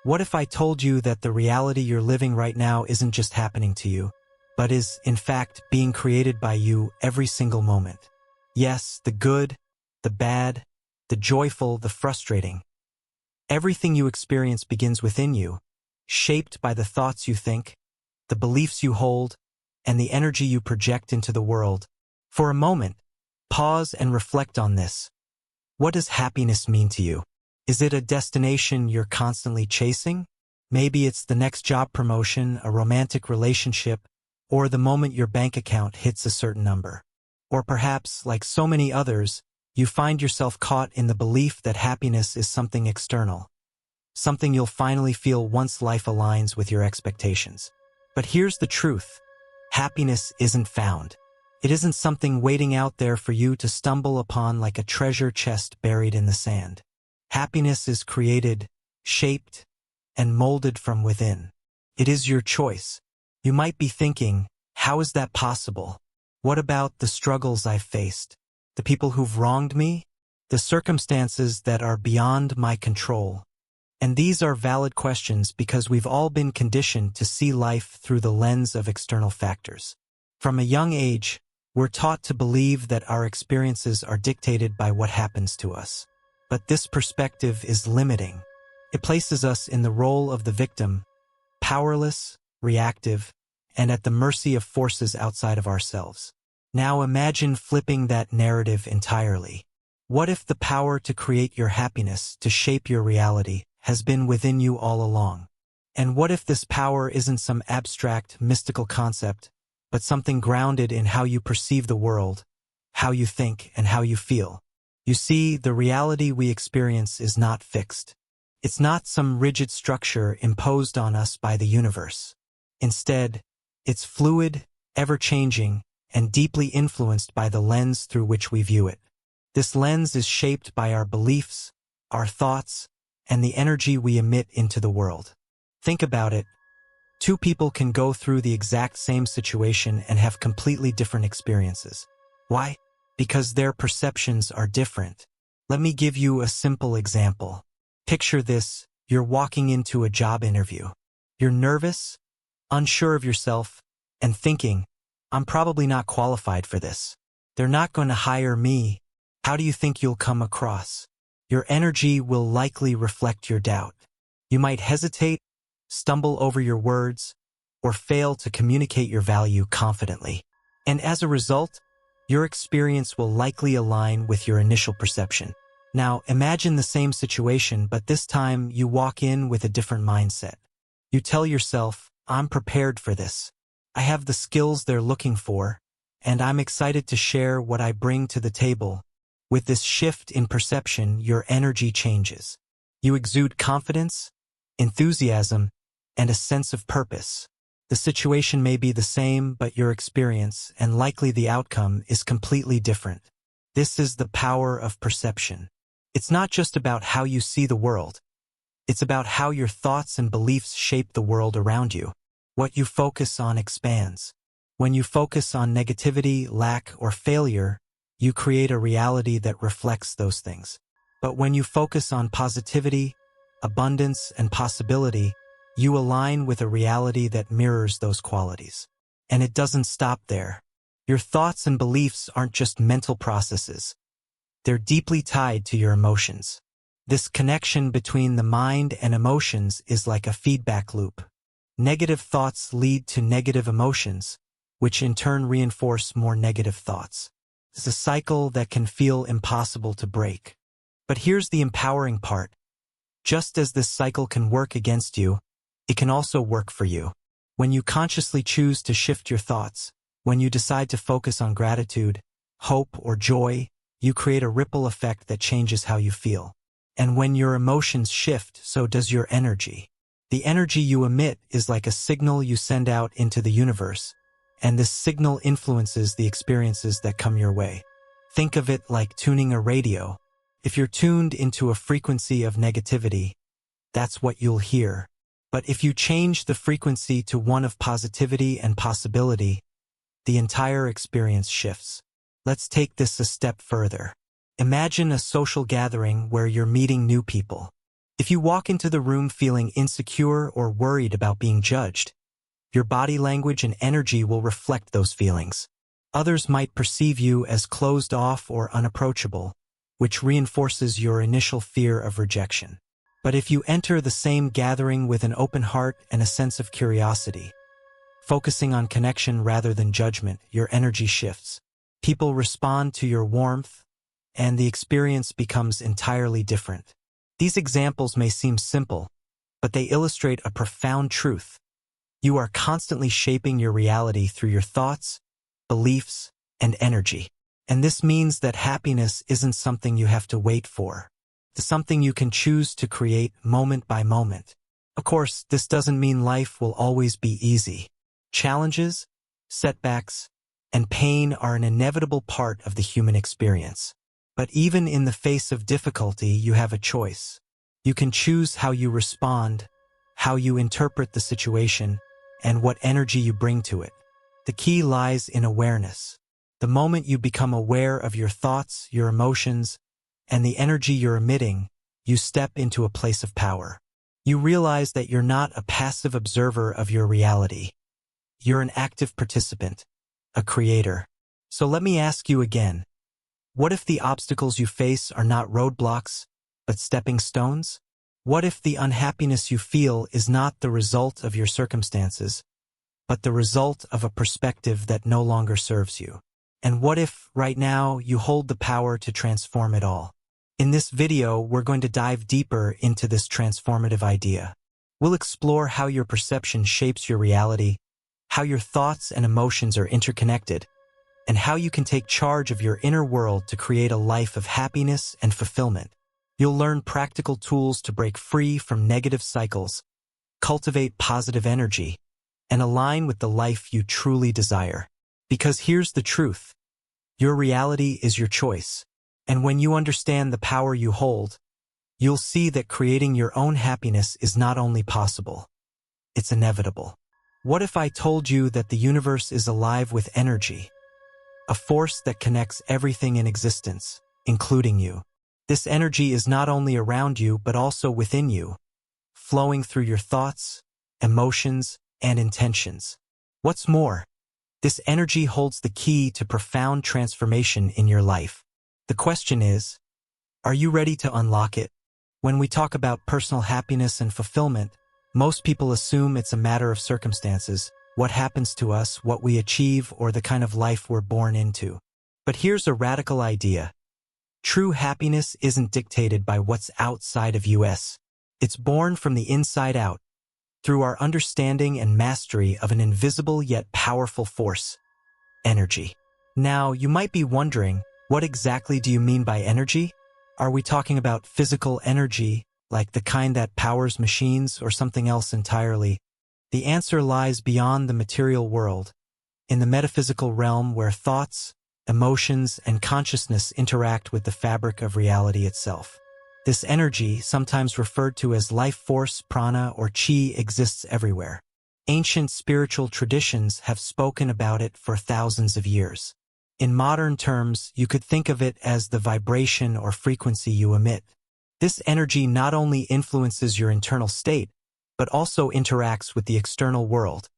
What if I told you that the reality you're living right now isn't just happening to you, but is, in fact, being created by you every single moment? Yes, the good, the bad, the joyful, the frustrating. Everything you experience begins within you, shaped by the thoughts you think, the beliefs you hold, and the energy you project into the world. For a moment, pause and reflect on this. What does happiness mean to you? Is it a destination you're constantly chasing? Maybe it's the next job promotion, a romantic relationship, or the moment your bank account hits a certain number. Or perhaps, like so many others, you find yourself caught in the belief that happiness is something external, something you'll finally feel once life aligns with your expectations. But here's the truth. Happiness isn't found. It isn't something waiting out there for you to stumble upon like a treasure chest buried in the sand. Happiness is created, shaped, and molded from within. It is your choice. You might be thinking, how is that possible? What about the struggles I've faced? The people who've wronged me? The circumstances that are beyond my control? And these are valid questions because we've all been conditioned to see life through the lens of external factors. From a young age, we're taught to believe that our experiences are dictated by what happens to us. But this perspective is limiting. It places us in the role of the victim, powerless, reactive, and at the mercy of forces outside of ourselves. Now imagine flipping that narrative entirely. What if the power to create your happiness, to shape your reality, has been within you all along? And what if this power isn't some abstract, mystical concept, but something grounded in how you perceive the world, how you think, and how you feel? You see, the reality we experience is not fixed. It's not some rigid structure imposed on us by the universe. Instead, it's fluid, ever-changing, and deeply influenced by the lens through which we view it. This lens is shaped by our beliefs, our thoughts, and the energy we emit into the world. Think about it. Two people can go through the exact same situation and have completely different experiences. Why? Because their perceptions are different. Let me give you a simple example. Picture this: you're walking into a job interview. You're nervous, unsure of yourself, and thinking, I'm probably not qualified for this. They're not going to hire me. How do you think you'll come across? Your energy will likely reflect your doubt. You might hesitate, stumble over your words, or fail to communicate your value confidently. And as a result, your experience will likely align with your initial perception. Now, imagine the same situation, but this time you walk in with a different mindset. You tell yourself, I'm prepared for this. I have the skills they're looking for, and I'm excited to share what I bring to the table. With this shift in perception, your energy changes. You exude confidence, enthusiasm, and a sense of purpose. The situation may be the same, but your experience, and likely the outcome, is completely different. This is the power of perception. It's not just about how you see the world. It's about how your thoughts and beliefs shape the world around you. What you focus on expands. When you focus on negativity, lack, or failure, you create a reality that reflects those things. But when you focus on positivity, abundance, and possibility, you align with a reality that mirrors those qualities. And it doesn't stop there. Your thoughts and beliefs aren't just mental processes. They're deeply tied to your emotions. This connection between the mind and emotions is like a feedback loop. Negative thoughts lead to negative emotions, which in turn reinforce more negative thoughts. It's a cycle that can feel impossible to break. But here's the empowering part. Just as this cycle can work against you, it can also work for you. When you consciously choose to shift your thoughts, when you decide to focus on gratitude, hope, or joy, you create a ripple effect that changes how you feel. And when your emotions shift, so does your energy. The energy you emit is like a signal you send out into the universe, and this signal influences the experiences that come your way. Think of it like tuning a radio. If you're tuned into a frequency of negativity, that's what you'll hear. But if you change the frequency to one of positivity and possibility, the entire experience shifts. Let's take this a step further. Imagine a social gathering where you're meeting new people. If you walk into the room feeling insecure or worried about being judged, your body language and energy will reflect those feelings. Others might perceive you as closed off or unapproachable, which reinforces your initial fear of rejection. But if you enter the same gathering with an open heart and a sense of curiosity, focusing on connection rather than judgment, your energy shifts. People respond to your warmth, and the experience becomes entirely different. These examples may seem simple, but they illustrate a profound truth. You are constantly shaping your reality through your thoughts, beliefs, and energy. And this means that happiness isn't something you have to wait for. It's something you can choose to create moment by moment. Of course, this doesn't mean life will always be easy. Challenges, setbacks, and pain are an inevitable part of the human experience. But even in the face of difficulty, you have a choice. You can choose how you respond, how you interpret the situation, and what energy you bring to it. The key lies in awareness. The moment you become aware of your thoughts, your emotions, and the energy you're emitting, you step into a place of power. You realize that you're not a passive observer of your reality. You're an active participant, a creator. So let me ask you again. What if the obstacles you face are not roadblocks, but stepping stones? What if the unhappiness you feel is not the result of your circumstances, but the result of a perspective that no longer serves you? And what if, right now, you hold the power to transform it all? In this video, we're going to dive deeper into this transformative idea. We'll explore how your perception shapes your reality, how your thoughts and emotions are interconnected, and how you can take charge of your inner world to create a life of happiness and fulfillment. You'll learn practical tools to break free from negative cycles, cultivate positive energy, and align with the life you truly desire. Because here's the truth. Your reality is your choice. And when you understand the power you hold, you'll see that creating your own happiness is not only possible, it's inevitable. What if I told you that the universe is alive with energy, a force that connects everything in existence, including you? This energy is not only around you but also within you, flowing through your thoughts, emotions, and intentions. What's more, this energy holds the key to profound transformation in your life. The question is, are you ready to unlock it? When we talk about personal happiness and fulfillment, most people assume it's a matter of circumstances, what happens to us, what we achieve, or the kind of life we're born into. But here's a radical idea. True happiness isn't dictated by what's outside of us. It's born from the inside out, through our understanding and mastery of an invisible yet powerful force, energy. Now, you might be wondering, what exactly do you mean by energy? Are we talking about physical energy, like the kind that powers machines, or something else entirely? The answer lies beyond the material world, in the metaphysical realm where thoughts, emotions, and consciousness interact with the fabric of reality itself. This energy, sometimes referred to as life force, prana, or chi, exists everywhere. Ancient spiritual traditions have spoken about it for thousands of years. In modern terms, you could think of it as the vibration or frequency you emit. This energy not only influences your internal state, but also interacts with the external world,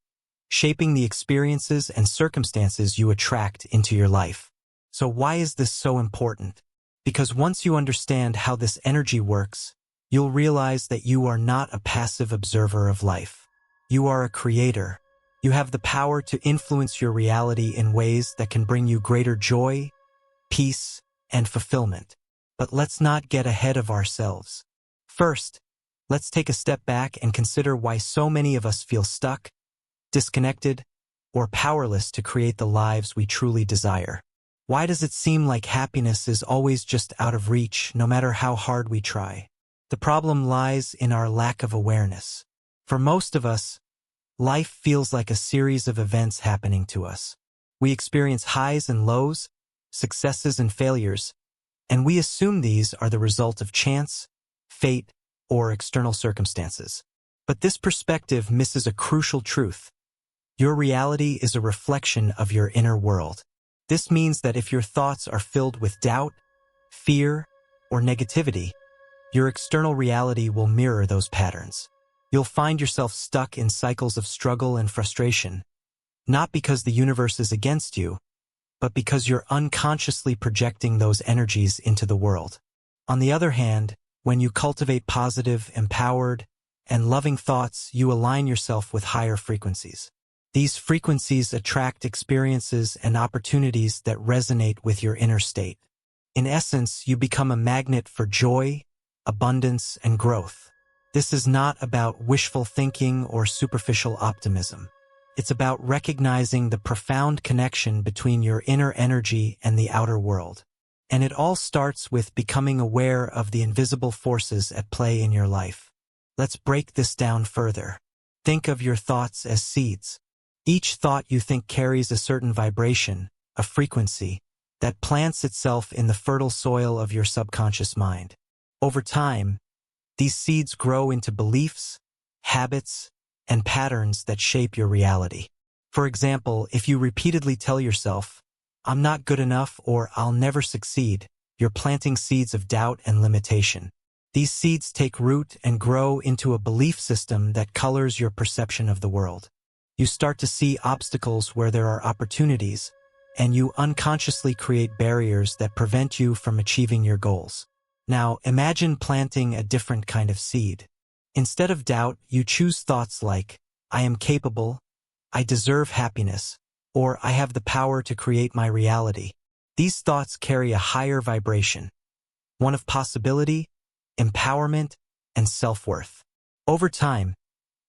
shaping the experiences and circumstances you attract into your life. So why is this so important? Because once you understand how this energy works, you'll realize that you are not a passive observer of life. You are a creator. You have the power to influence your reality in ways that can bring you greater joy, peace, and fulfillment. But let's not get ahead of ourselves. First, let's take a step back and consider why so many of us feel stuck, disconnected, or powerless to create the lives we truly desire. Why does it seem like happiness is always just out of reach, no matter how hard we try? The problem lies in our lack of awareness. For most of us, life feels like a series of events happening to us. We experience highs and lows, successes and failures, and we assume these are the result of chance, fate, or external circumstances. But this perspective misses a crucial truth. Your reality is a reflection of your inner world. This means that if your thoughts are filled with doubt, fear, or negativity, your external reality will mirror those patterns. You'll find yourself stuck in cycles of struggle and frustration, not because the universe is against you, but because you're unconsciously projecting those energies into the world. On the other hand, when you cultivate positive, empowered, and loving thoughts, you align yourself with higher frequencies. These frequencies attract experiences and opportunities that resonate with your inner state. In essence, you become a magnet for joy, abundance, and growth. This is not about wishful thinking or superficial optimism. It's about recognizing the profound connection between your inner energy and the outer world. And it all starts with becoming aware of the invisible forces at play in your life. Let's break this down further. Think of your thoughts as seeds. Each thought you think carries a certain vibration, a frequency, that plants itself in the fertile soil of your subconscious mind. Over time, these seeds grow into beliefs, habits, and patterns that shape your reality. For example, if you repeatedly tell yourself, "I'm not good enough" or "I'll never succeed," you're planting seeds of doubt and limitation. These seeds take root and grow into a belief system that colors your perception of the world. You start to see obstacles where there are opportunities, and you unconsciously create barriers that prevent you from achieving your goals. Now, imagine planting a different kind of seed. Instead of doubt, you choose thoughts like, "I am capable," "I deserve happiness," or "I have the power to create my reality." These thoughts carry a higher vibration, one of possibility, empowerment, and self-worth. Over time,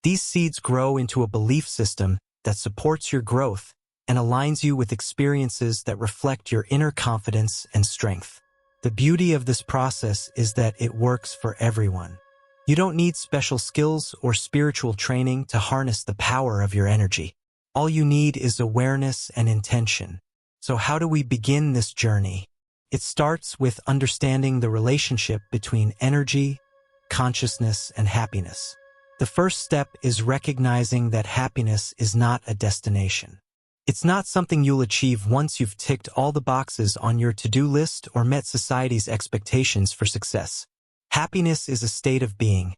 these seeds grow into a belief system that supports your growth and aligns you with experiences that reflect your inner confidence and strength. The beauty of this process is that it works for everyone. You don't need special skills or spiritual training to harness the power of your energy. All you need is awareness and intention. So how do we begin this journey? It starts with understanding the relationship between energy, consciousness, and happiness. The first step is recognizing that happiness is not a destination. It's not something you'll achieve once you've ticked all the boxes on your to-do list or met society's expectations for success. Happiness is a state of being,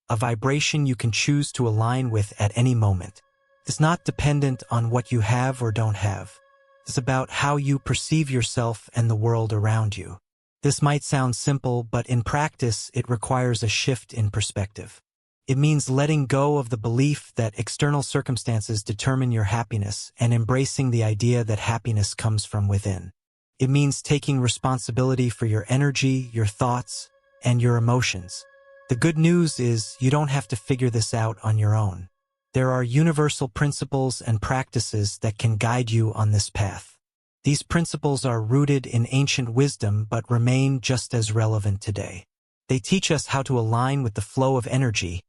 a vibration you can choose to align with at any moment. It's not dependent on what you have or don't have. It's about how you perceive yourself and the world around you. This might sound simple, but in practice, it requires a shift in perspective. It means letting go of the belief that external circumstances determine your happiness and embracing the idea that happiness comes from within. It means taking responsibility for your energy, your thoughts, and your emotions. The good news is you don't have to figure this out on your own. There are universal principles and practices that can guide you on this path. These principles are rooted in ancient wisdom but remain just as relevant today. They teach us how to align with the flow of energy,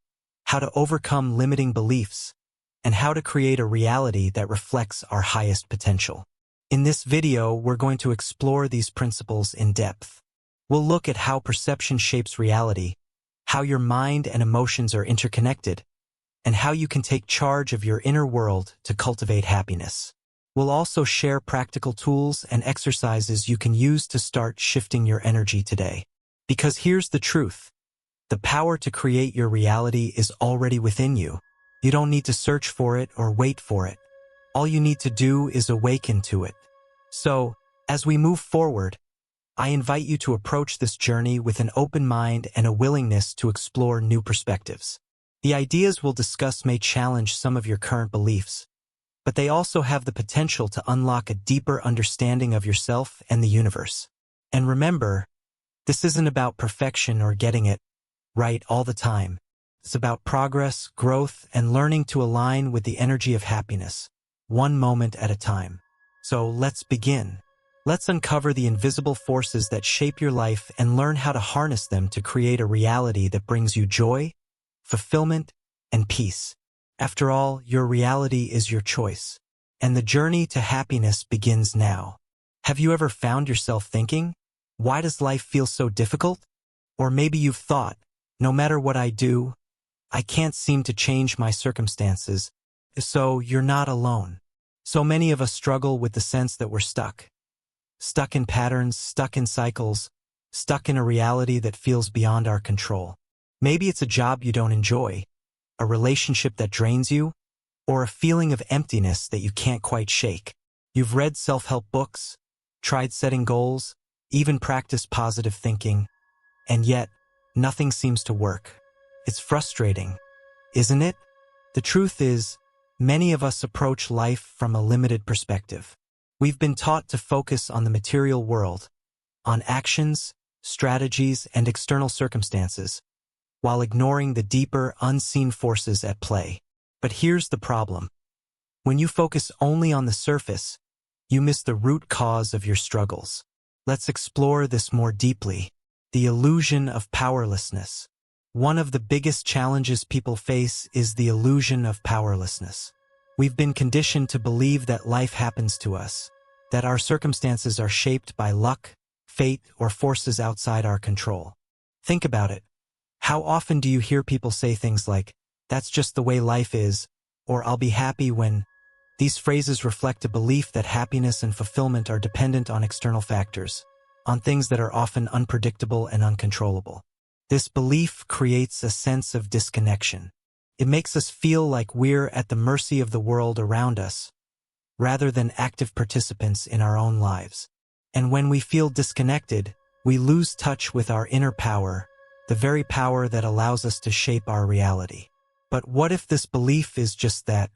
how to overcome limiting beliefs, and how to create a reality that reflects our highest potential. In this video, we're going to explore these principles in depth. We'll look at how perception shapes reality, how your mind and emotions are interconnected, and how you can take charge of your inner world to cultivate happiness. We'll also share practical tools and exercises you can use to start shifting your energy today. Because here's the truth. The power to create your reality is already within you. You don't need to search for it or wait for it. All you need to do is awaken to it. So, as we move forward, I invite you to approach this journey with an open mind and a willingness to explore new perspectives. The ideas we'll discuss may challenge some of your current beliefs, but they also have the potential to unlock a deeper understanding of yourself and the universe. And remember, this isn't about perfection or getting it right all the time. It's about progress, growth, and learning to align with the energy of happiness, one moment at a time. So let's begin. Let's uncover the invisible forces that shape your life and learn how to harness them to create a reality that brings you joy, fulfillment, and peace. After all, your reality is your choice, and the journey to happiness begins now. Have you ever found yourself thinking, why does life feel so difficult? Or maybe you've thought, no matter what I do, I can't seem to change my circumstances. So you're not alone. So many of us struggle with the sense that we're stuck in patterns, stuck in cycles, stuck in a reality that feels beyond our control. Maybe it's a job you don't enjoy, a relationship that drains you, or a feeling of emptiness that you can't quite shake. You've read self-help books, tried setting goals, even practiced positive thinking, and yet, nothing seems to work. It's frustrating, isn't it? The truth is, many of us approach life from a limited perspective. We've been taught to focus on the material world, on actions, strategies, and external circumstances, while ignoring the deeper, unseen forces at play. But here's the problem. When you focus only on the surface, you miss the root cause of your struggles. Let's explore this more deeply. The illusion of powerlessness. One of the biggest challenges people face is the illusion of powerlessness. We've been conditioned to believe that life happens to us, that our circumstances are shaped by luck, fate, or forces outside our control. Think about it. How often do you hear people say things like, "That's just the way life is," or "I'll be happy when..." These phrases reflect a belief that happiness and fulfillment are dependent on external factors, on things that are often unpredictable and uncontrollable. This belief creates a sense of disconnection. It makes us feel like we're at the mercy of the world around us, rather than active participants in our own lives. And when we feel disconnected, we lose touch with our inner power, the very power that allows us to shape our reality. But what if this belief is just that,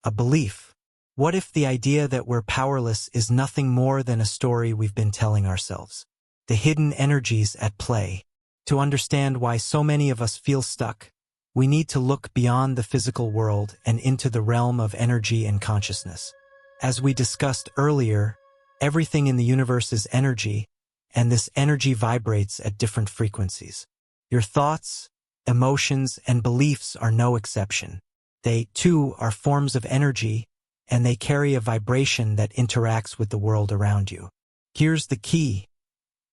a belief? What if the idea that we're powerless is nothing more than a story we've been telling ourselves? The hidden energies at play. To understand why so many of us feel stuck, we need to look beyond the physical world and into the realm of energy and consciousness. As we discussed earlier, everything in the universe is energy, and this energy vibrates at different frequencies. Your thoughts, emotions, and beliefs are no exception. They, too, are forms of energy, and they carry a vibration that interacts with the world around you. Here's the key.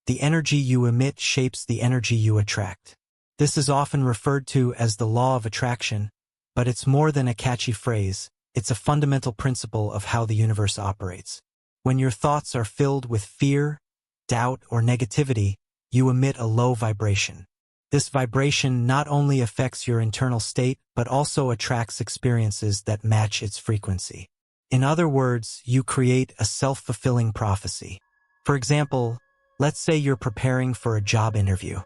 The energy you emit shapes the energy you attract. This is often referred to as the law of attraction, but it's more than a catchy phrase. It's a fundamental principle of how the universe operates. When your thoughts are filled with fear, doubt, or negativity, you emit a low vibration. This vibration not only affects your internal state, but also attracts experiences that match its frequency. In other words, you create a self-fulfilling prophecy. For example, let's say you're preparing for a job interview.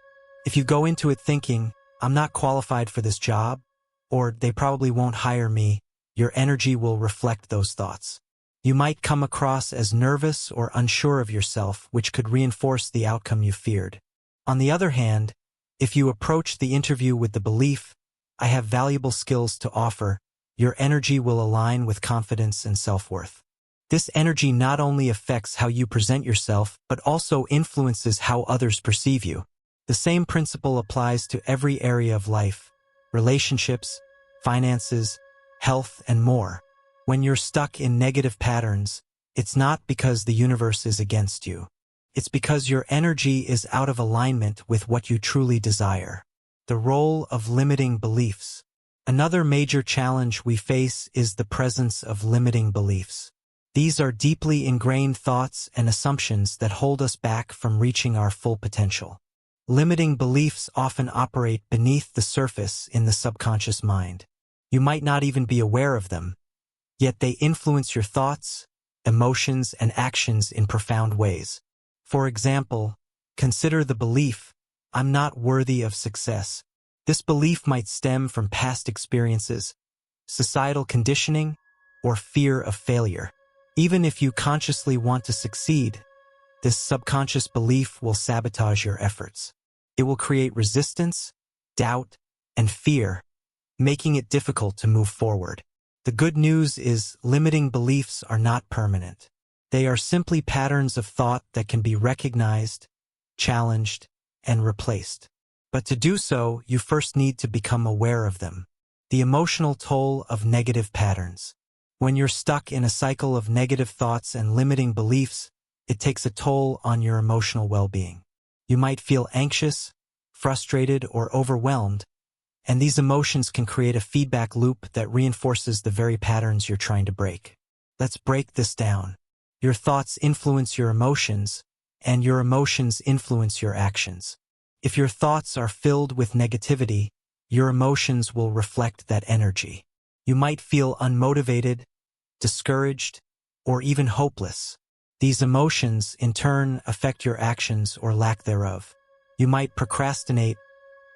If you go into it thinking, "I'm not qualified for this job," or "they probably won't hire me," your energy will reflect those thoughts. You might come across as nervous or unsure of yourself, which could reinforce the outcome you feared. On the other hand, if you approach the interview with the belief, "I have valuable skills to offer," your energy will align with confidence and self-worth. This energy not only affects how you present yourself, but also influences how others perceive you. The same principle applies to every area of life: relationships, finances, health, and more. When you're stuck in negative patterns, it's not because the universe is against you. It's because your energy is out of alignment with what you truly desire. The role of limiting beliefs. Another major challenge we face is the presence of limiting beliefs. These are deeply ingrained thoughts and assumptions that hold us back from reaching our full potential. Limiting beliefs often operate beneath the surface in the subconscious mind. You might not even be aware of them, yet they influence your thoughts, emotions, and actions in profound ways. For example, consider the belief, "I'm not worthy of success." This belief might stem from past experiences, societal conditioning, or fear of failure. Even if you consciously want to succeed, this subconscious belief will sabotage your efforts. It will create resistance, doubt, and fear, making it difficult to move forward. The good news is limiting beliefs are not permanent. They are simply patterns of thought that can be recognized, challenged, and replaced. But to do so, you first need to become aware of them. The emotional toll of negative patterns. When you're stuck in a cycle of negative thoughts and limiting beliefs, it takes a toll on your emotional well-being. You might feel anxious, frustrated, or overwhelmed, and these emotions can create a feedback loop that reinforces the very patterns you're trying to break. Let's break this down. Your thoughts influence your emotions, and your emotions influence your actions. If your thoughts are filled with negativity, your emotions will reflect that energy. You might feel unmotivated, discouraged, or even hopeless. These emotions, in turn, affect your actions or lack thereof. You might procrastinate,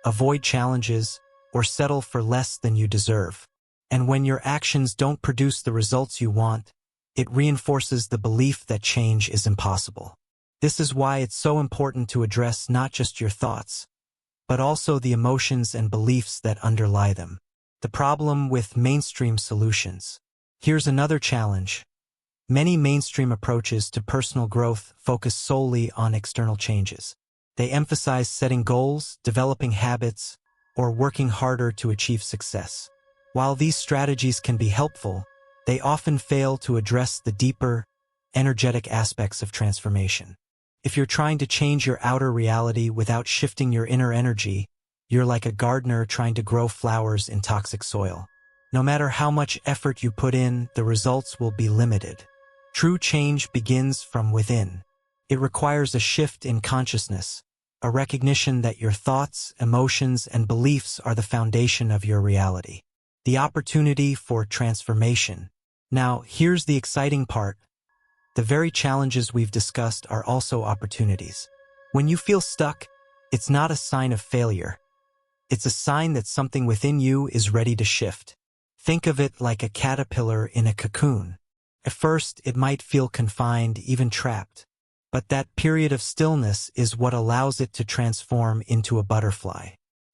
avoid challenges, or settle for less than you deserve. And when your actions don't produce the results you want, it reinforces the belief that change is impossible. This is why it's so important to address not just your thoughts, but also the emotions and beliefs that underlie them. The problem with mainstream solutions. Here's another challenge. Many mainstream approaches to personal growth focus solely on external changes. They emphasize setting goals, developing habits, or working harder to achieve success. While these strategies can be helpful, they often fail to address the deeper, energetic aspects of transformation. If you're trying to change your outer reality without shifting your inner energy, you're like a gardener trying to grow flowers in toxic soil. No matter how much effort you put in, the results will be limited. True change begins from within. It requires a shift in consciousness, a recognition that your thoughts, emotions, and beliefs are the foundation of your reality. The opportunity for transformation. Now, here's the exciting part. The very challenges we've discussed are also opportunities. When you feel stuck, it's not a sign of failure. It's a sign that something within you is ready to shift. Think of it like a caterpillar in a cocoon. At first, it might feel confined, even trapped. But that period of stillness is what allows it to transform into a butterfly.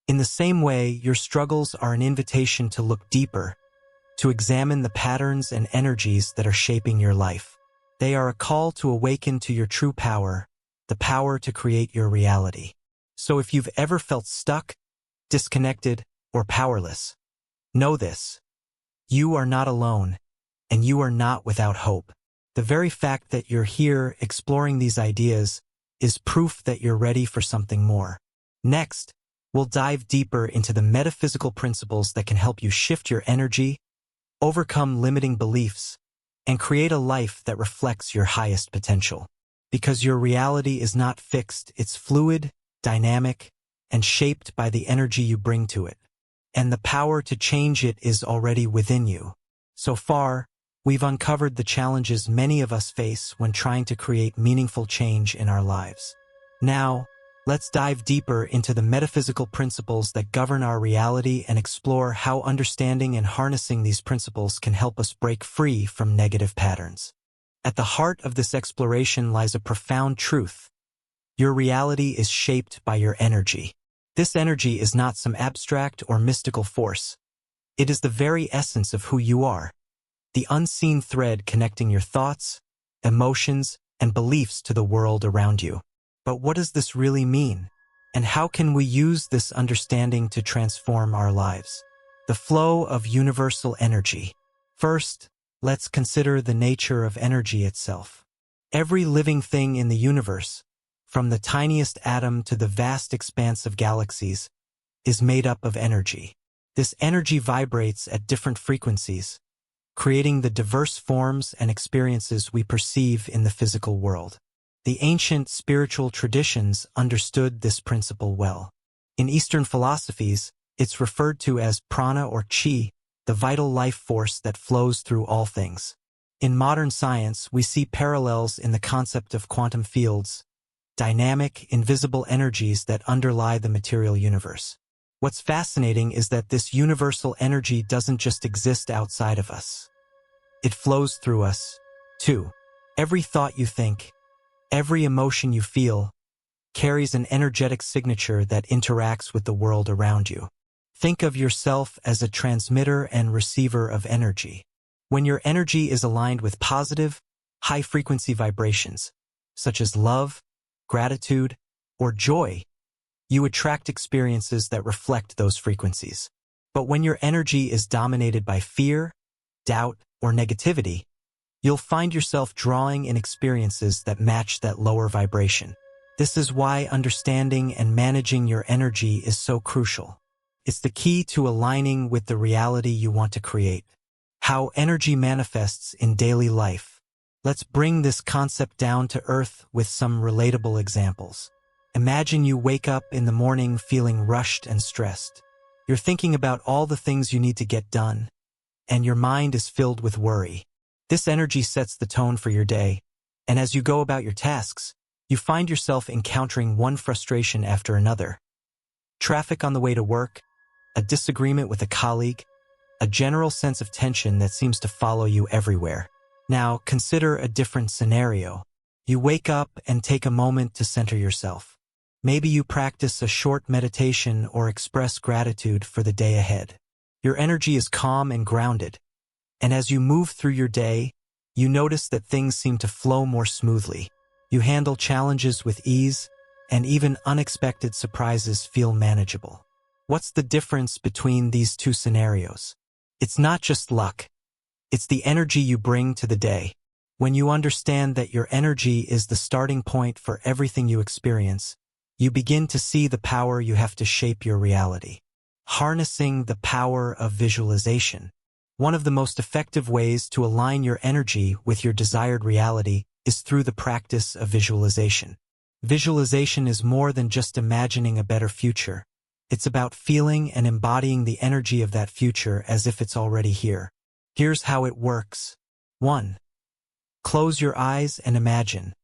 In the same way, your struggles are an invitation to look deeper, to examine the patterns and energies that are shaping your life. They are a call to awaken to your true power, the power to create your reality. So if you've ever felt stuck, disconnected, or powerless, know this. You are not alone, and you are not without hope. The very fact that you're here exploring these ideas is proof that you're ready for something more. Next, we'll dive deeper into the metaphysical principles that can help you shift your energy, overcome limiting beliefs, and create a life that reflects your highest potential. Because your reality is not fixed, it's fluid, dynamic, and shaped by the energy you bring to it. And the power to change it is already within you. So far, we've uncovered the challenges many of us face when trying to create meaningful change in our lives. Now, let's dive deeper into the metaphysical principles that govern our reality and explore how understanding and harnessing these principles can help us break free from negative patterns. At the heart of this exploration lies a profound truth. Your reality is shaped by your energy. This energy is not some abstract or mystical force. It is the very essence of who you are, the unseen thread connecting your thoughts, emotions, and beliefs to the world around you. But what does this really mean? And how can we use this understanding to transform our lives? The flow of universal energy. First, let's consider the nature of energy itself. Every living thing in the universe, from the tiniest atom to the vast expanse of galaxies, is made up of energy. This energy vibrates at different frequencies, creating the diverse forms and experiences we perceive in the physical world. The ancient spiritual traditions understood this principle well. In Eastern philosophies, it's referred to as prana or chi, the vital life force that flows through all things. In modern science, we see parallels in the concept of quantum fields, dynamic, invisible energies that underlie the material universe. What's fascinating is that this universal energy doesn't just exist outside of us. It flows through us, too. Every thought you think, every emotion you feel, carries an energetic signature that interacts with the world around you. Think of yourself as a transmitter and receiver of energy. When your energy is aligned with positive, high-frequency vibrations, such as love, gratitude, or joy, you attract experiences that reflect those frequencies. But when your energy is dominated by fear, doubt, or negativity, you'll find yourself drawing in experiences that match that lower vibration. This is why understanding and managing your energy is so crucial. It's the key to aligning with the reality you want to create. How energy manifests in daily life. Let's bring this concept down to earth with some relatable examples. Imagine you wake up in the morning feeling rushed and stressed. You're thinking about all the things you need to get done, and your mind is filled with worry. This energy sets the tone for your day, and as you go about your tasks, you find yourself encountering one frustration after another. Traffic on the way to work, a disagreement with a colleague, a general sense of tension that seems to follow you everywhere. Now, consider a different scenario. You wake up and take a moment to center yourself. Maybe you practice a short meditation or express gratitude for the day ahead. Your energy is calm and grounded, and as you move through your day, you notice that things seem to flow more smoothly. You handle challenges with ease, and even unexpected surprises feel manageable. What's the difference between these two scenarios? It's not just luck. It's the energy you bring to the day. When you understand that your energy is the starting point for everything you experience, you begin to see the power you have to shape your reality. Harnessing the power of visualization. One of the most effective ways to align your energy with your desired reality is through the practice of visualization. Visualization is more than just imagining a better future. It's about feeling and embodying the energy of that future as if it's already here. Here's how it works. 1. Close your eyes and imagine.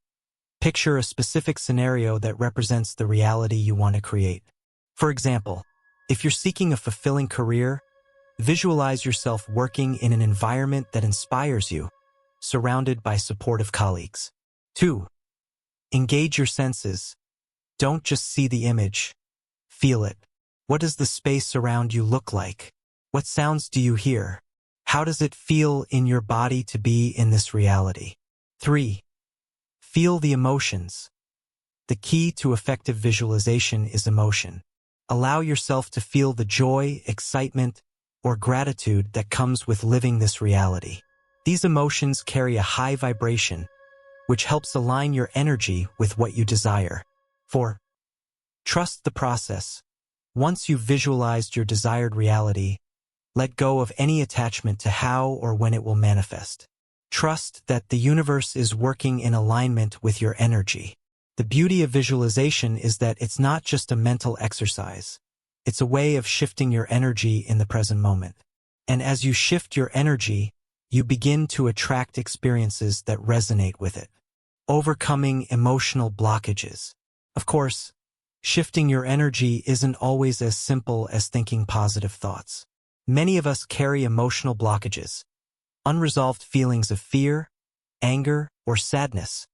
Picture a specific scenario that represents the reality you want to create. For example, if you're seeking a fulfilling career, visualize yourself working in an environment that inspires you, surrounded by supportive colleagues. 2. Engage your senses. Don't just see the image. Feel it. What does the space around you look like? What sounds do you hear? How does it feel in your body to be in this reality? 3. Feel the emotions. The key to effective visualization is emotion. Allow yourself to feel the joy, excitement, or gratitude that comes with living this reality. These emotions carry a high vibration, which helps align your energy with what you desire. 4. Trust the process. Once you've visualized your desired reality, let go of any attachment to how or when it will manifest. Trust that the universe is working in alignment with your energy. The beauty of visualization is that it's not just a mental exercise. It's a way of shifting your energy in the present moment. And as you shift your energy, you begin to attract experiences that resonate with it. Overcoming emotional blockages. Of course, shifting your energy isn't always as simple as thinking positive thoughts. Many of us carry emotional blockages, unresolved feelings of fear, anger, or sadness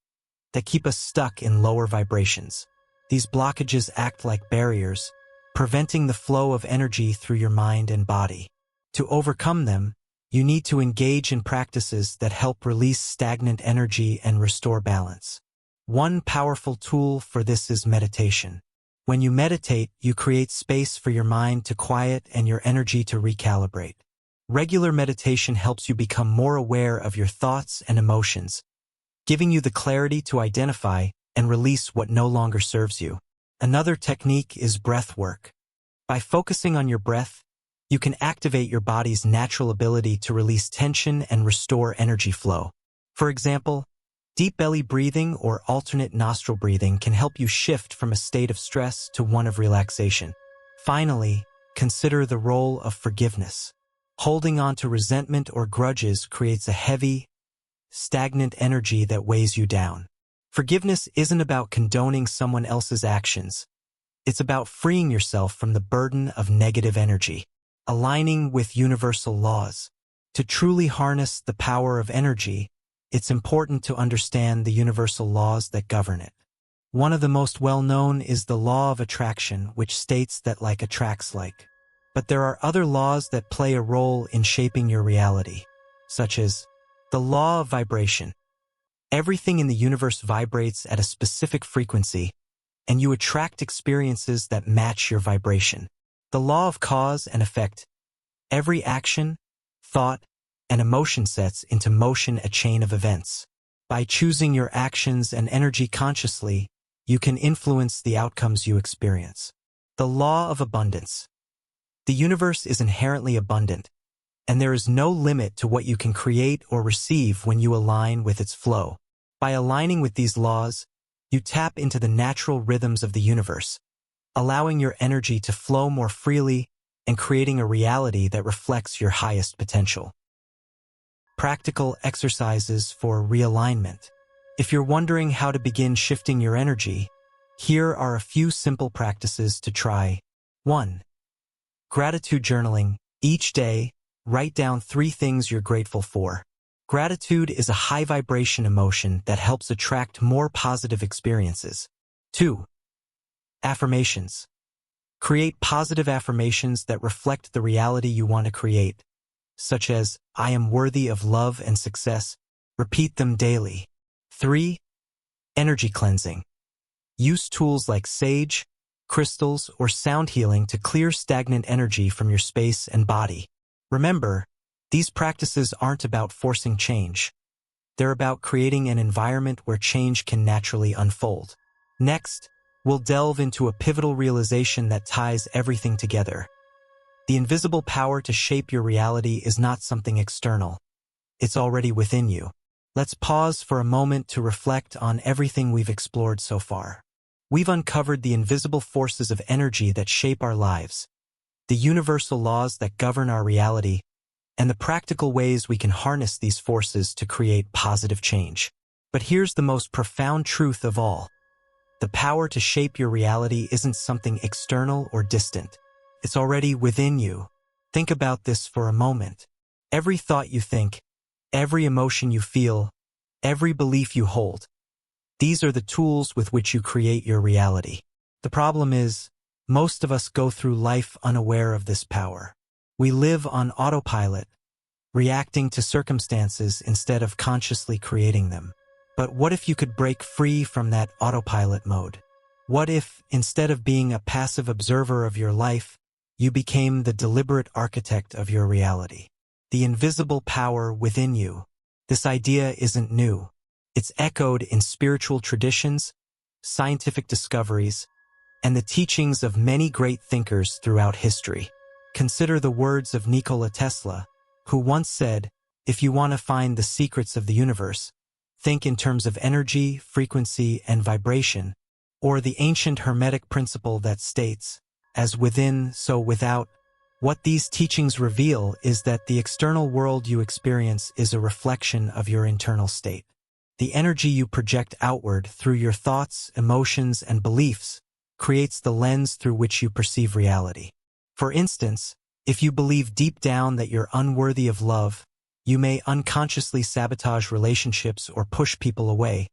that keep us stuck in lower vibrations. These blockages act like barriers, preventing the flow of energy through your mind and body. To overcome them, you need to engage in practices that help release stagnant energy and restore balance. One powerful tool for this is meditation. When you meditate, you create space for your mind to quiet and your energy to recalibrate. Regular meditation helps you become more aware of your thoughts and emotions, giving you the clarity to identify and release what no longer serves you. Another technique is breath work. By focusing on your breath, you can activate your body's natural ability to release tension and restore energy flow. For example, deep belly breathing or alternate nostril breathing can help you shift from a state of stress to one of relaxation. Finally, consider the role of forgiveness. Holding on to resentment or grudges creates a heavy, stagnant energy that weighs you down. Forgiveness isn't about condoning someone else's actions. It's about freeing yourself from the burden of negative energy, aligning with universal laws. To truly harness the power of energy, it's important to understand the universal laws that govern it. One of the most well-known is the law of attraction, which states that like attracts like. But there are other laws that play a role in shaping your reality, such as the law of vibration. Everything in the universe vibrates at a specific frequency, and you attract experiences that match your vibration. The law of cause and effect. Every action, thought, and emotion sets into motion a chain of events. By choosing your actions and energy consciously, you can influence the outcomes you experience. The law of abundance. The universe is inherently abundant, and there is no limit to what you can create or receive when you align with its flow. By aligning with these laws, you tap into the natural rhythms of the universe, allowing your energy to flow more freely and creating a reality that reflects your highest potential. Practical exercises for realignment. If you're wondering how to begin shifting your energy, here are a few simple practices to try. 1. Gratitude journaling. Each day, write down 3 things you're grateful for. Gratitude is a high-vibration emotion that helps attract more positive experiences. 2. Affirmations. Create positive affirmations that reflect the reality you want to create, such as, I am worthy of love and success. Repeat them daily. 3. Energy cleansing. Use tools like sage, crystals, or sound healing to clear stagnant energy from your space and body. Remember, these practices aren't about forcing change. They're about creating an environment where change can naturally unfold. Next, we'll delve into a pivotal realization that ties everything together. The invisible power to shape your reality is not something external. It's already within you. Let's pause for a moment to reflect on everything we've explored so far. We've uncovered the invisible forces of energy that shape our lives, the universal laws that govern our reality, and the practical ways we can harness these forces to create positive change. But here's the most profound truth of all. The power to shape your reality isn't something external or distant. It's already within you. Think about this for a moment. Every thought you think, every emotion you feel, every belief you hold, these are the tools with which you create your reality. The problem is, most of us go through life unaware of this power. We live on autopilot, reacting to circumstances instead of consciously creating them. But what if you could break free from that autopilot mode? What if, instead of being a passive observer of your life, you became the deliberate architect of your reality? The invisible power within you. This idea isn't new. It's echoed in spiritual traditions, scientific discoveries, and the teachings of many great thinkers throughout history. Consider the words of Nikola Tesla, who once said, if you want to find the secrets of the universe, think in terms of energy, frequency, and vibration, or the ancient Hermetic principle that states, as within, so without. What these teachings reveal is that the external world you experience is a reflection of your internal state. The energy you project outward through your thoughts, emotions, and beliefs creates the lens through which you perceive reality. For instance, if you believe deep down that you're unworthy of love, you may unconsciously sabotage relationships or push people away,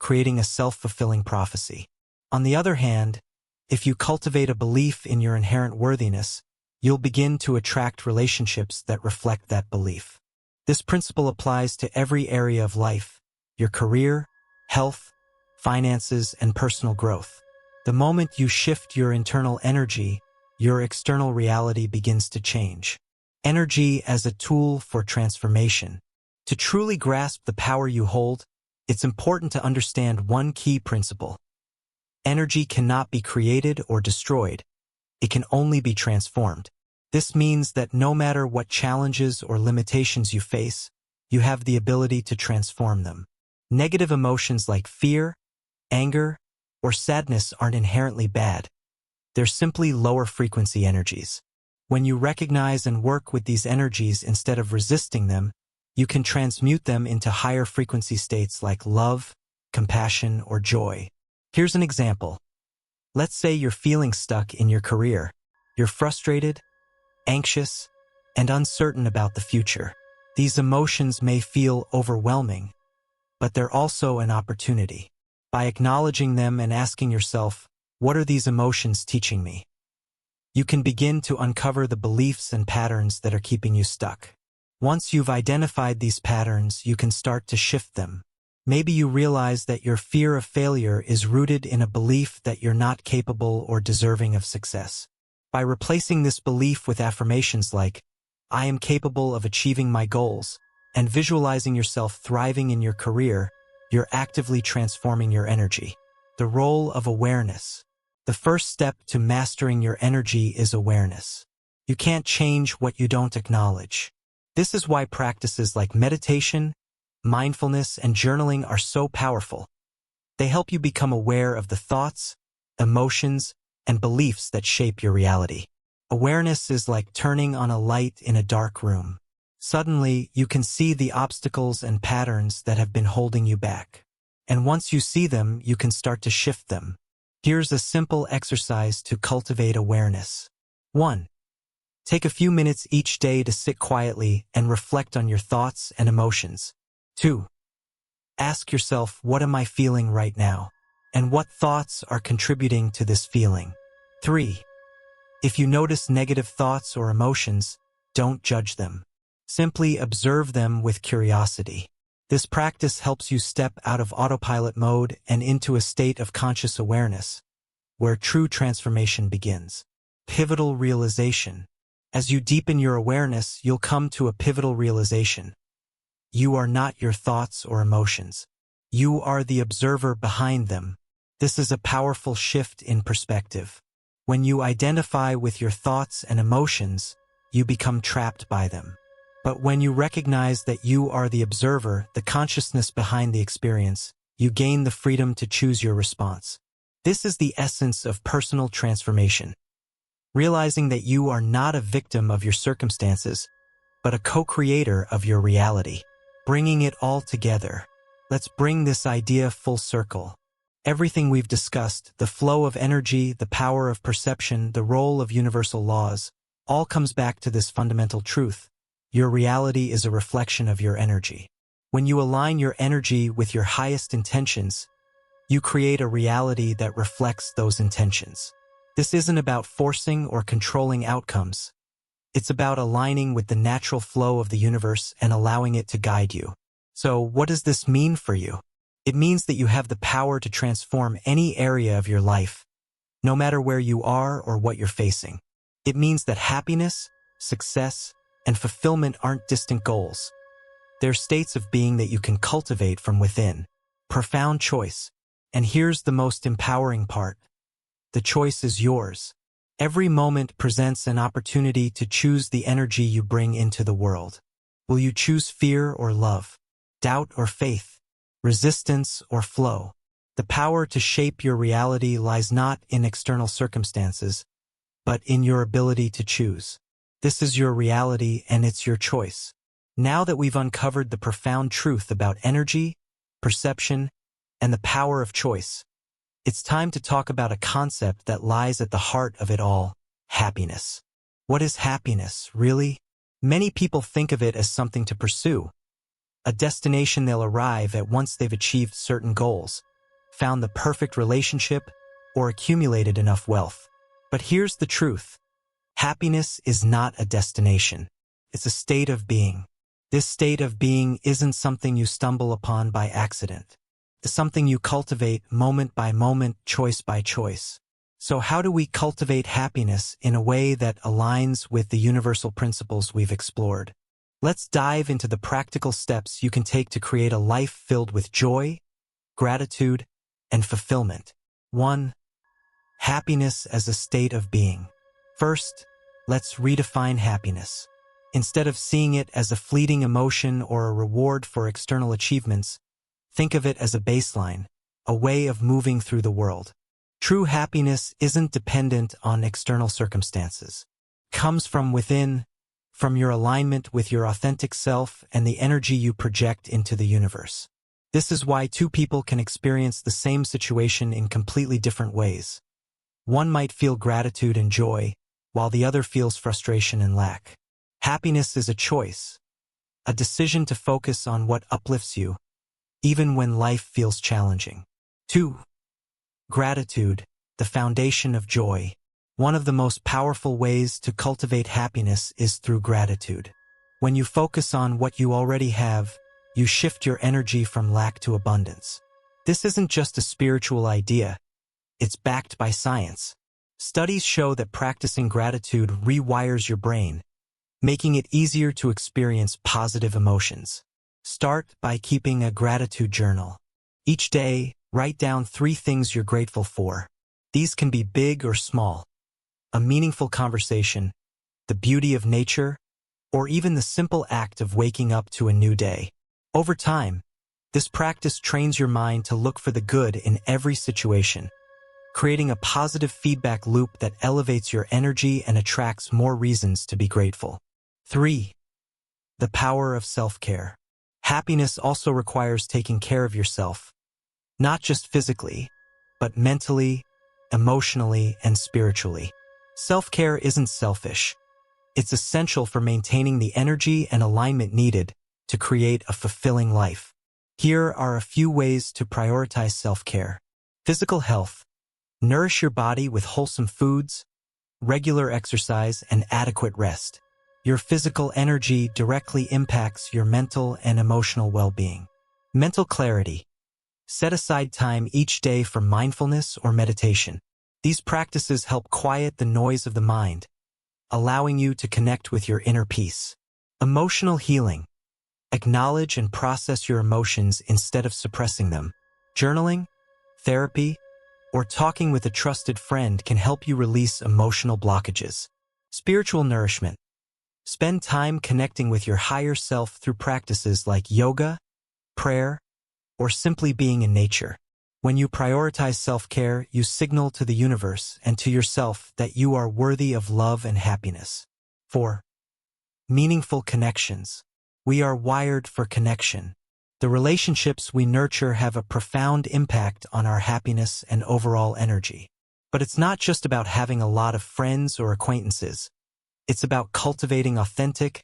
creating a self-fulfilling prophecy. On the other hand, if you cultivate a belief in your inherent worthiness, you'll begin to attract relationships that reflect that belief. This principle applies to every area of life: your career, health, finances, and personal growth. The moment you shift your internal energy, your external reality begins to change. Energy as a tool for transformation. To truly grasp the power you hold, it's important to understand one key principle. Energy cannot be created or destroyed. It can only be transformed. This means that no matter what challenges or limitations you face, you have the ability to transform them. Negative emotions like fear, anger, or sadness aren't inherently bad. They're simply lower frequency energies. When you recognize and work with these energies instead of resisting them, you can transmute them into higher frequency states like love, compassion, or joy. Here's an example. Let's say you're feeling stuck in your career. You're frustrated, anxious, and uncertain about the future. These emotions may feel overwhelming, but they're also an opportunity. By acknowledging them and asking yourself, what are these emotions teaching me? You can begin to uncover the beliefs and patterns that are keeping you stuck. Once you've identified these patterns, you can start to shift them. Maybe you realize that your fear of failure is rooted in a belief that you're not capable or deserving of success. By replacing this belief with affirmations like, I am capable of achieving my goals, and visualizing yourself thriving in your career, you're actively transforming your energy. The role of awareness. The first step to mastering your energy is awareness. You can't change what you don't acknowledge. This is why practices like meditation, mindfulness, and journaling are so powerful. They help you become aware of the thoughts, emotions, and beliefs that shape your reality. Awareness is like turning on a light in a dark room. Suddenly, you can see the obstacles and patterns that have been holding you back. And once you see them, you can start to shift them. Here's a simple exercise to cultivate awareness. 1. Take a few minutes each day to sit quietly and reflect on your thoughts and emotions. 2. Ask yourself, what am I feeling right now? And what thoughts are contributing to this feeling? 3. If you notice negative thoughts or emotions, don't judge them. Simply observe them with curiosity. This practice helps you step out of autopilot mode and into a state of conscious awareness, where true transformation begins. Pivotal realization. As you deepen your awareness, you'll come to a pivotal realization. You are not your thoughts or emotions. You are the observer behind them. This is a powerful shift in perspective. When you identify with your thoughts and emotions, you become trapped by them. But when you recognize that you are the observer, the consciousness behind the experience, you gain the freedom to choose your response. This is the essence of personal transformation. Realizing that you are not a victim of your circumstances, but a co-creator of your reality. Bringing it all together. Let's bring this idea full circle. Everything we've discussed, the flow of energy, the power of perception, the role of universal laws, all comes back to this fundamental truth. Your reality is a reflection of your energy. When you align your energy with your highest intentions, you create a reality that reflects those intentions. This isn't about forcing or controlling outcomes. It's about aligning with the natural flow of the universe and allowing it to guide you. So, what does this mean for you? It means that you have the power to transform any area of your life, no matter where you are or what you're facing. It means that happiness, success, and fulfillment aren't distant goals. They're states of being that you can cultivate from within. Profound choice. And here's the most empowering part. The choice is yours. Every moment presents an opportunity to choose the energy you bring into the world. Will you choose fear or love? Doubt or faith? Resistance or flow? The power to shape your reality lies not in external circumstances, but in your ability to choose. This is your reality and it's your choice. Now that we've uncovered the profound truth about energy, perception, and the power of choice, it's time to talk about a concept that lies at the heart of it all: happiness. What is happiness, really? Many people think of it as something to pursue, a destination they'll arrive at once they've achieved certain goals, found the perfect relationship, or accumulated enough wealth. But here's the truth. Happiness is not a destination. It's a state of being. This state of being isn't something you stumble upon by accident. It's something you cultivate moment by moment, choice by choice. So how do we cultivate happiness in a way that aligns with the universal principles we've explored? Let's dive into the practical steps you can take to create a life filled with joy, gratitude, and fulfillment. 1. Happiness as a state of being. First, let's redefine happiness. Instead of seeing it as a fleeting emotion or a reward for external achievements, think of it as a baseline, a way of moving through the world. True happiness isn't dependent on external circumstances. It comes from within, from your alignment with your authentic self and the energy you project into the universe. This is why two people can experience the same situation in completely different ways. One might feel gratitude and joy, while the other feels frustration and lack. Happiness is a choice, a decision to focus on what uplifts you, even when life feels challenging. 2. Gratitude, the foundation of joy. One of the most powerful ways to cultivate happiness is through gratitude. When you focus on what you already have, you shift your energy from lack to abundance. This isn't just a spiritual idea. It's backed by science. Studies show that practicing gratitude rewires your brain, making it easier to experience positive emotions. Start by keeping a gratitude journal. Each day, write down 3 things you're grateful for. These can be big or small. A meaningful conversation, the beauty of nature, or even the simple act of waking up to a new day. Over time, this practice trains your mind to look for the good in every situation, creating a positive feedback loop that elevates your energy and attracts more reasons to be grateful. 3. The power of self-care. Happiness also requires taking care of yourself, not just physically, but mentally, emotionally, and spiritually. Self-care isn't selfish. It's essential for maintaining the energy and alignment needed to create a fulfilling life. Here are a few ways to prioritize self-care. Physical health. Nourish your body with wholesome foods, regular exercise, and adequate rest. Your physical energy directly impacts your mental and emotional well-being. Mental clarity. Set aside time each day for mindfulness or meditation. These practices help quiet the noise of the mind, allowing you to connect with your inner peace. Emotional healing. Acknowledge and process your emotions instead of suppressing them. Journaling, therapy, or talking with a trusted friend can help you release emotional blockages. Spiritual nourishment. Spend time connecting with your higher self through practices like yoga, prayer, or simply being in nature. When you prioritize self-care, you signal to the universe and to yourself that you are worthy of love and happiness. 4. Meaningful connections. We are wired for connection. The relationships we nurture have a profound impact on our happiness and overall energy. But it's not just about having a lot of friends or acquaintances. It's about cultivating authentic,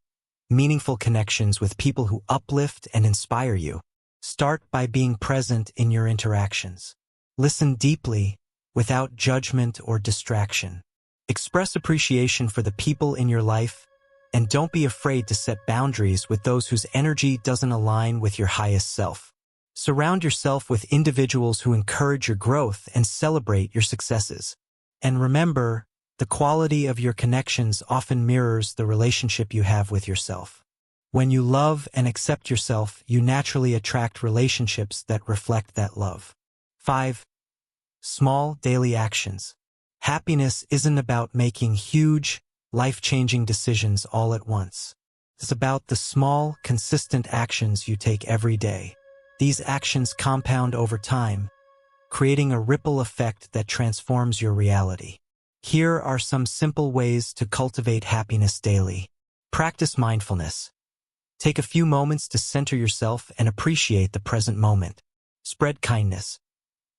meaningful connections with people who uplift and inspire you. Start by being present in your interactions. Listen deeply, without judgment or distraction. Express appreciation for the people in your life, and don't be afraid to set boundaries with those whose energy doesn't align with your highest self. Surround yourself with individuals who encourage your growth and celebrate your successes. And remember, the quality of your connections often mirrors the relationship you have with yourself. When you love and accept yourself, you naturally attract relationships that reflect that love. 5. Small daily actions. Happiness isn't about making huge, life-changing decisions all at once. It's about the small, consistent actions you take every day. These actions compound over time, creating a ripple effect that transforms your reality. Here are some simple ways to cultivate happiness daily. Practice mindfulness. Take a few moments to center yourself and appreciate the present moment. Spread kindness.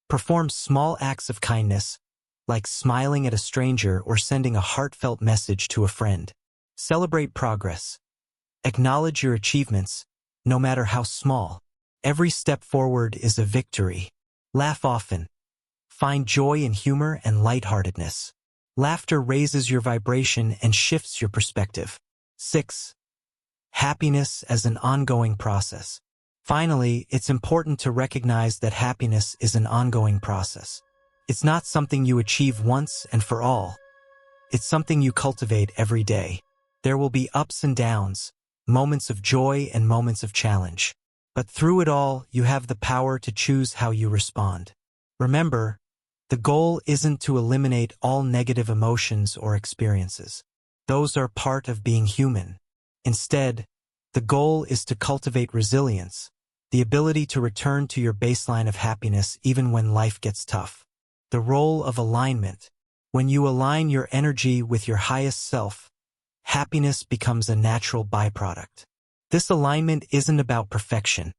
Perform small acts of kindness, like smiling at a stranger or sending a heartfelt message to a friend. Celebrate progress. Acknowledge your achievements, no matter how small. Every step forward is a victory. Laugh often. Find joy in humor and lightheartedness. Laughter raises your vibration and shifts your perspective. 6. Happiness as an ongoing process. Finally, it's important to recognize that happiness is an ongoing process. It's not something you achieve once and for all. It's something you cultivate every day. There will be ups and downs, moments of joy and moments of challenge. But through it all, you have the power to choose how you respond. Remember, the goal isn't to eliminate all negative emotions or experiences. Those are part of being human. Instead, the goal is to cultivate resilience, the ability to return to your baseline of happiness even when life gets tough. The role of alignment. When you align your energy with your highest self, happiness becomes a natural byproduct. This alignment isn't about perfection.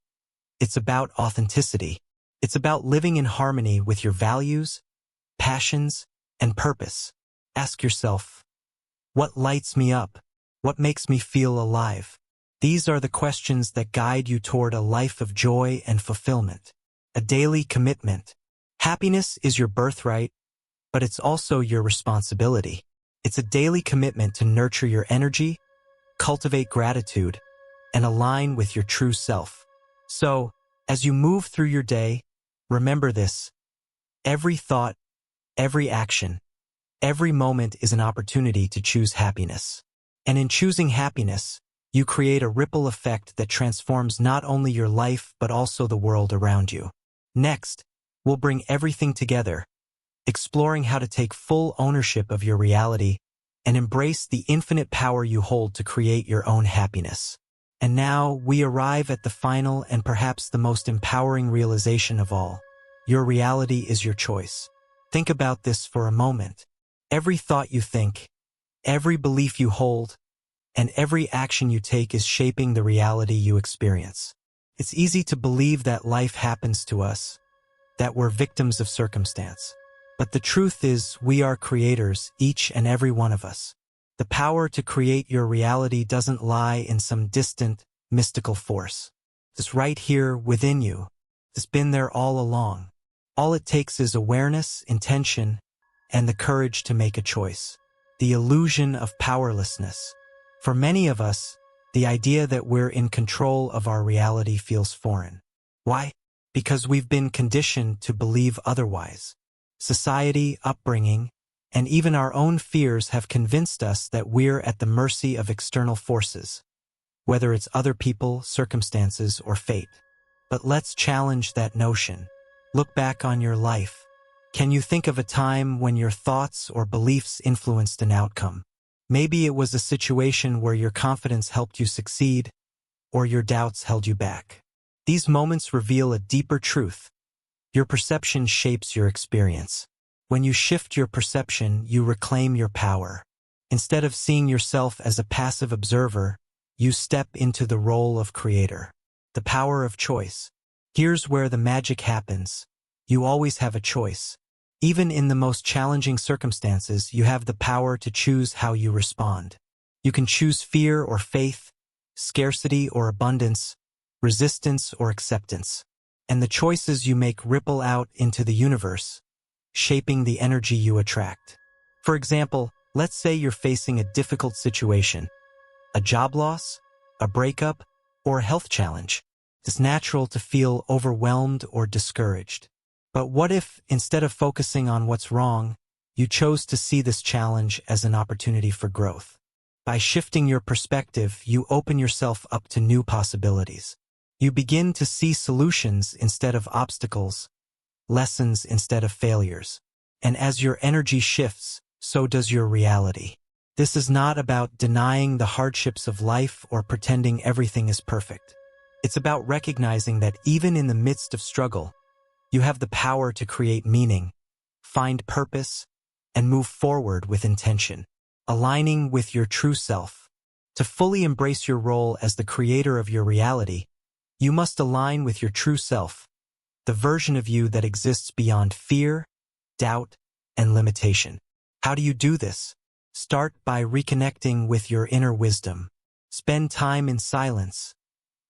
It's about authenticity. It's about living in harmony with your values, passions, and purpose. Ask yourself, what lights me up? What makes me feel alive? These are the questions that guide you toward a life of joy and fulfillment. A daily commitment. Happiness is your birthright, but it's also your responsibility. It's a daily commitment to nurture your energy, cultivate gratitude, and align with your true self. So, as you move through your day, remember this. Every thought, every action, every moment is an opportunity to choose happiness. And in choosing happiness, you create a ripple effect that transforms not only your life but also the world around you. Next, we'll bring everything together, exploring how to take full ownership of your reality and embrace the infinite power you hold to create your own happiness. And now we arrive at the final and perhaps the most empowering realization of all. Your reality is your choice. Think about this for a moment. Every thought you think, every belief you hold, and every action you take is shaping the reality you experience. It's easy to believe that life happens to us, that we're victims of circumstance. But the truth is, we are creators, each and every one of us. The power to create your reality doesn't lie in some distant, mystical force. It's right here within you. It's been there all along. All it takes is awareness, intention, and the courage to make a choice. The illusion of powerlessness. For many of us, the idea that we're in control of our reality feels foreign. Why? Because we've been conditioned to believe otherwise. Society, upbringing, and even our own fears have convinced us that we're at the mercy of external forces, whether it's other people, circumstances, or fate. But let's challenge that notion. Look back on your life. Can you think of a time when your thoughts or beliefs influenced an outcome? Maybe it was a situation where your confidence helped you succeed, or your doubts held you back. These moments reveal a deeper truth. Your perception shapes your experience. When you shift your perception, you reclaim your power. Instead of seeing yourself as a passive observer, you step into the role of creator. The power of choice. Here's where the magic happens. You always have a choice. Even in the most challenging circumstances, you have the power to choose how you respond. You can choose fear or faith, scarcity or abundance, resistance or acceptance. And the choices you make ripple out into the universe, shaping the energy you attract. For example, let's say you're facing a difficult situation, a job loss, a breakup, or a health challenge. It's natural to feel overwhelmed or discouraged. But what if, instead of focusing on what's wrong, you chose to see this challenge as an opportunity for growth? By shifting your perspective, you open yourself up to new possibilities. You begin to see solutions instead of obstacles, lessons instead of failures. And as your energy shifts, so does your reality. This is not about denying the hardships of life or pretending everything is perfect. It's about recognizing that even in the midst of struggle, you have the power to create meaning, find purpose, and move forward with intention, aligning with your true self. To fully embrace your role as the creator of your reality, you must align with your true self, the version of you that exists beyond fear, doubt, and limitation. How do you do this? Start by reconnecting with your inner wisdom. Spend time in silence,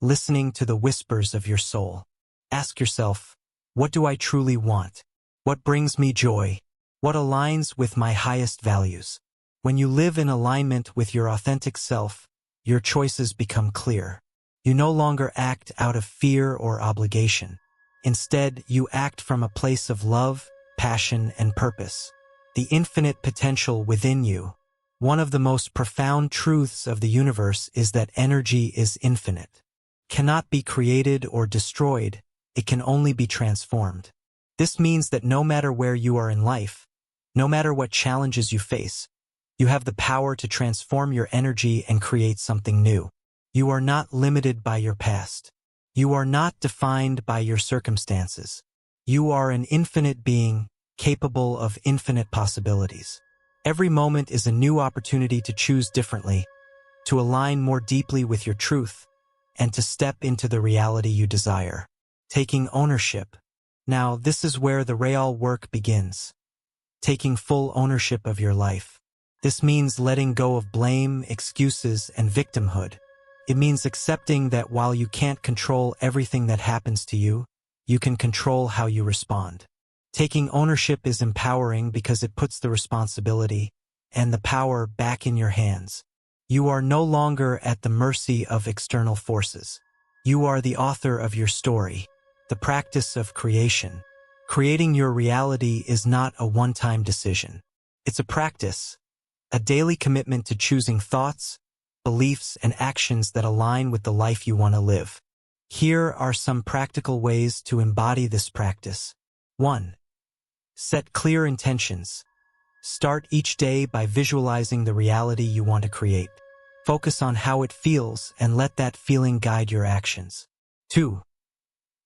listening to the whispers of your soul. Ask yourself, what do I truly want? What brings me joy? What aligns with my highest values? When you live in alignment with your authentic self, your choices become clear. You no longer act out of fear or obligation. Instead, you act from a place of love, passion, and purpose. The infinite potential within you. One of the most profound truths of the universe is that energy is infinite. Cannot be created or destroyed, it can only be transformed. This means that no matter where you are in life, no matter what challenges you face, you have the power to transform your energy and create something new. You are not limited by your past. You are not defined by your circumstances. You are an infinite being, capable of infinite possibilities. Every moment is a new opportunity to choose differently, to align more deeply with your truth, and to step into the reality you desire. Taking ownership. Now, this is where the real work begins. Taking full ownership of your life. This means letting go of blame, excuses, and victimhood. It means accepting that while you can't control everything that happens to you, you can control how you respond. Taking ownership is empowering because it puts the responsibility and the power back in your hands. You are no longer at the mercy of external forces. You are the author of your story, the practice of creation. Creating your reality is not a one-time decision. It's a practice, a daily commitment to choosing thoughts, beliefs, and actions that align with the life you want to live. Here are some practical ways to embody this practice. 1. Set clear intentions. Start each day by visualizing the reality you want to create. Focus on how it feels and let that feeling guide your actions. 2.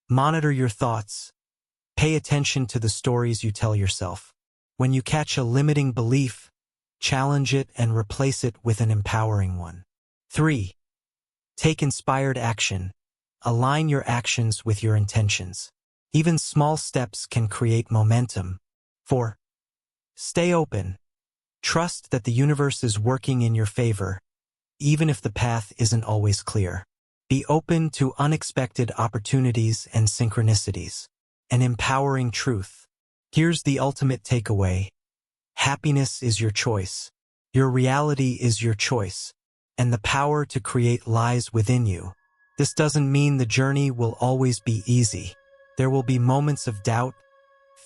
Monitor your thoughts. Pay attention to the stories you tell yourself. When you catch a limiting belief, challenge it and replace it with an empowering one. 3. Take inspired action. Align your actions with your intentions. Even small steps can create momentum. 4. Stay open. Trust that the universe is working in your favor, even if the path isn't always clear. Be open to unexpected opportunities and synchronicities. An empowering truth. Here's the ultimate takeaway. Happiness is your choice. Your reality is your choice. And the power to create lies within you. This doesn't mean the journey will always be easy. There will be moments of doubt,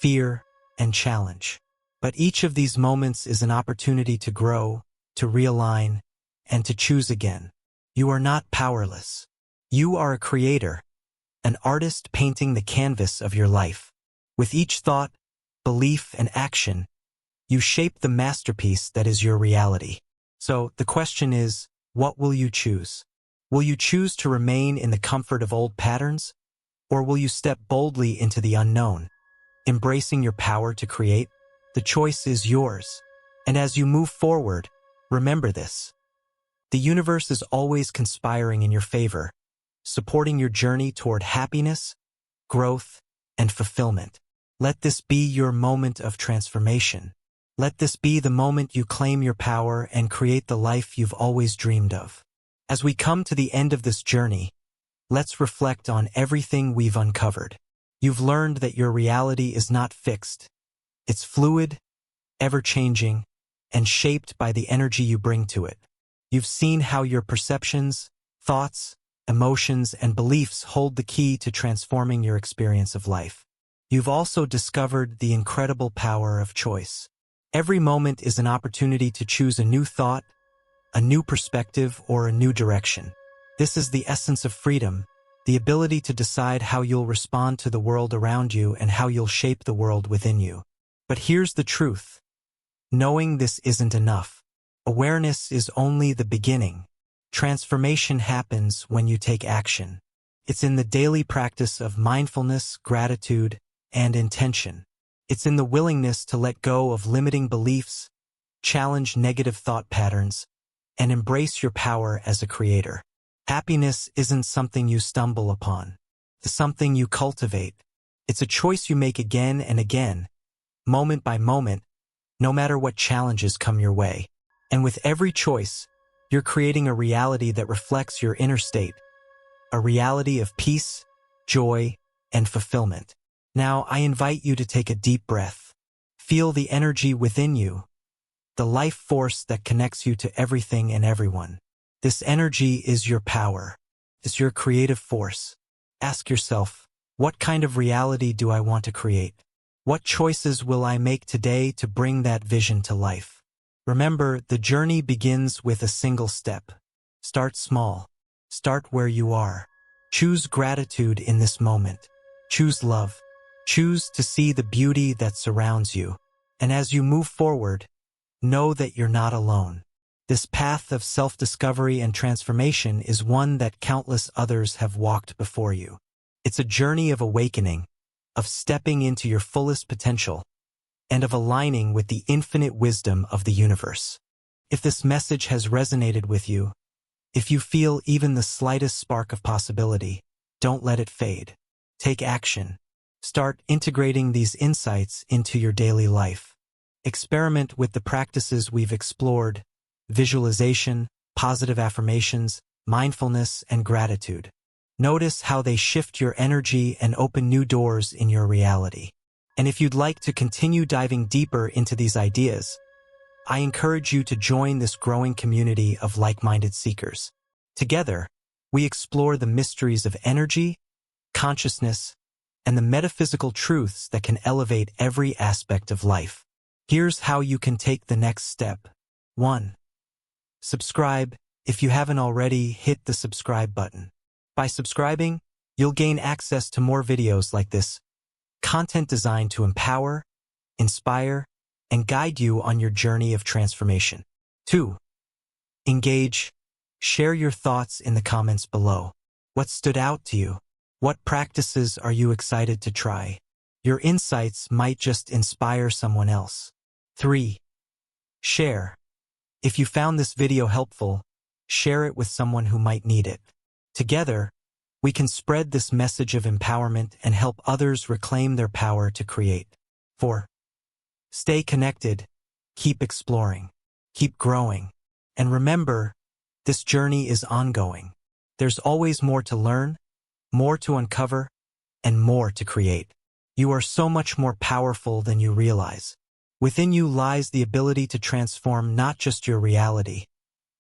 fear, and challenge. But each of these moments is an opportunity to grow, to realign, and to choose again. You are not powerless. You are a creator, an artist painting the canvas of your life. With each thought, belief, and action, you shape the masterpiece that is your reality. So the question is, what will you choose? Will you choose to remain in the comfort of old patterns? Or will you step boldly into the unknown, embracing your power to create? The choice is yours. And as you move forward, remember this. The universe is always conspiring in your favor, supporting your journey toward happiness, growth, and fulfillment. Let this be your moment of transformation. Let this be the moment you claim your power and create the life you've always dreamed of. As we come to the end of this journey, let's reflect on everything we've uncovered. You've learned that your reality is not fixed. It's fluid, ever-changing, and shaped by the energy you bring to it. You've seen how your perceptions, thoughts, emotions, and beliefs hold the key to transforming your experience of life. You've also discovered the incredible power of choice. Every moment is an opportunity to choose a new thought, a new perspective, or a new direction. This is the essence of freedom, the ability to decide how you'll respond to the world around you and how you'll shape the world within you. But here's the truth. Knowing this isn't enough. Awareness is only the beginning. Transformation happens when you take action. It's in the daily practice of mindfulness, gratitude, and intention. It's in the willingness to let go of limiting beliefs, challenge negative thought patterns, and embrace your power as a creator. Happiness isn't something you stumble upon. It's something you cultivate. It's a choice you make again and again, moment by moment, no matter what challenges come your way. And with every choice, you're creating a reality that reflects your inner state, a reality of peace, joy, and fulfillment. Now, I invite you to take a deep breath. Feel the energy within you, the life force that connects you to everything and everyone. This energy is your power. It's your creative force. Ask yourself, what kind of reality do I want to create? What choices will I make today to bring that vision to life? Remember, the journey begins with a single step. Start small. Start where you are. Choose gratitude in this moment. Choose love. Choose to see the beauty that surrounds you. And as you move forward, know that you're not alone. This path of self-discovery and transformation is one that countless others have walked before you. It's a journey of awakening, of stepping into your fullest potential, and of aligning with the infinite wisdom of the universe. If this message has resonated with you, if you feel even the slightest spark of possibility, don't let it fade. Take action. Start integrating these insights into your daily life. Experiment with the practices we've explored: visualization, positive affirmations, mindfulness, and gratitude. Notice how they shift your energy and open new doors in your reality. And if you'd like to continue diving deeper into these ideas, I encourage you to join this growing community of like-minded seekers. Together, we explore the mysteries of energy, consciousness, and the metaphysical truths that can elevate every aspect of life. Here's how you can take the next step. 1. Subscribe. If you haven't already, hit the subscribe button. By subscribing, you'll gain access to more videos like this, content designed to empower, inspire, and guide you on your journey of transformation. 2. Engage. Share your thoughts in the comments below. What stood out to you? What practices are you excited to try? Your insights might just inspire someone else. 3. Share. If you found this video helpful, share it with someone who might need it. Together, we can spread this message of empowerment and help others reclaim their power to create. 4. Stay connected, keep exploring, keep growing, and remember, this journey is ongoing. There's always more to learn, more to uncover, and more to create. You are so much more powerful than you realize. Within you lies the ability to transform not just your reality,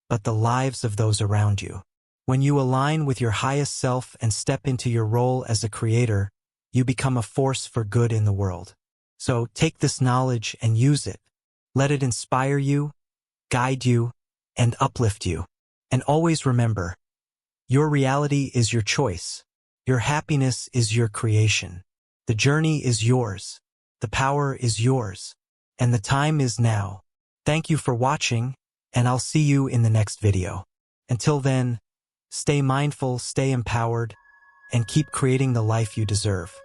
but the lives of those around you. When you align with your highest self and step into your role as a creator, you become a force for good in the world. So take this knowledge and use it. Let it inspire you, guide you, and uplift you. And always remember, your reality is your choice. Your happiness is your creation. The journey is yours. The power is yours. And the time is now. Thank you for watching, and I'll see you in the next video. Until then, stay mindful, stay empowered, and keep creating the life you deserve.